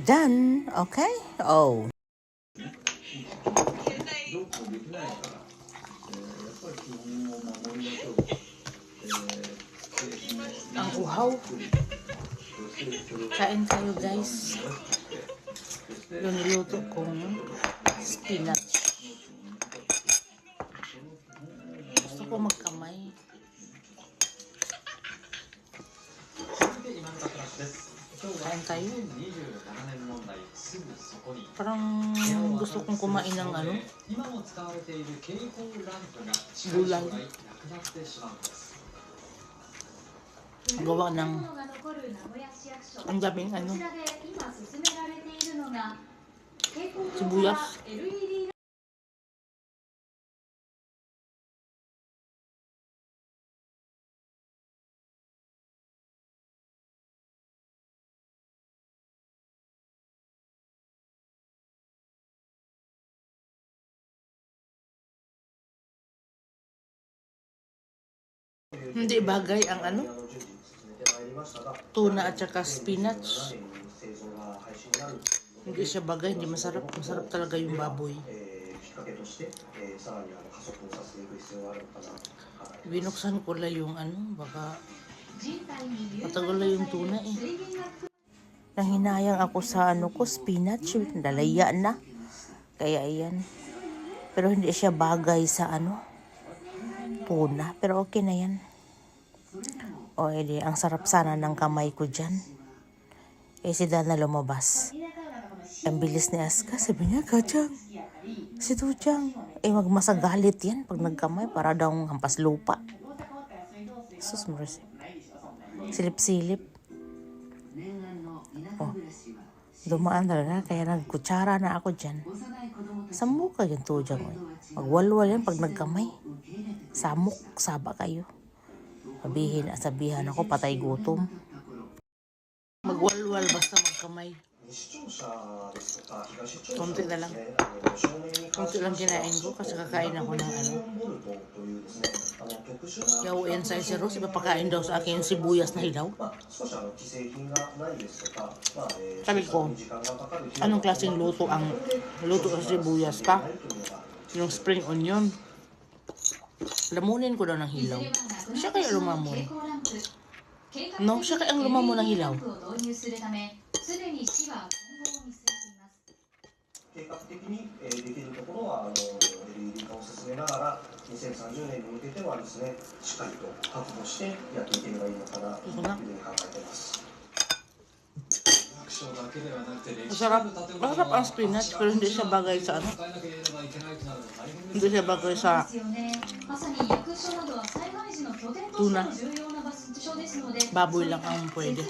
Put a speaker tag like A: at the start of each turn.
A: Done. Okay. Oh. Ang uhaw. Kain tayo guys. Yung niluto kong spinach. Gusto ko magkamay. Kain tayo. Parang gusto kong kumain ng ano, gulay. Gawa ng ang daming ano, sibuyas. Hindi bagay ang ano, tuna at saka spinach. Hindi siya bagay, hindi masarap. Masarap talaga yung baboy. Binuksan ko lang yung ano, baka matagal na yung tuna eh. Nanghinayang ako sa ano ko, spinach, nalaya na. Kaya ayan. Pero hindi siya bagay sa ano, tuna. Pero okay na yan. O edi, ang sarap sana ng kamay ko dyan. Eh si Dana lumabas. Ang bilis ni Aska, sabi niya, Kachang, si Tuchang. Eh magmasagalit yan pag nagkamay, para daw hampas lupa. Sus mercy. Silip-silip. Oh, dumaan talaga, kaya nagkutsara na ako dyan. Sa mukha yung Tuchang. Magwalwal yan pag nagkamay. Samok, saba kayo. Sabihan ako, patay gutom. Magwalwal basta magkamay. Konti na lang. Konti lang kinain ko kasi kakain ako ng ano. Yaw yan sa si Rose, ipapakain daw sa akin sibuyas na hilaw. Sabi ko, anong klaseng luto ang luto sa sibuyas pa? Yung spring onion. Lamunin ko daw ng hilaw. Siya kaya lumamon? No, siya kaya ang lumamon ng hilaw.
B: 計画的にできるところはLED 化を進めながら2030年に向けてはですねしっかりと確保してやっていければいいのかなというふうに考えています。
A: Masarap. Masarap ang spinach pero hindi siya bagay sa ano. Hindi siya bagay sa tuna. Baboy lang ang pwede.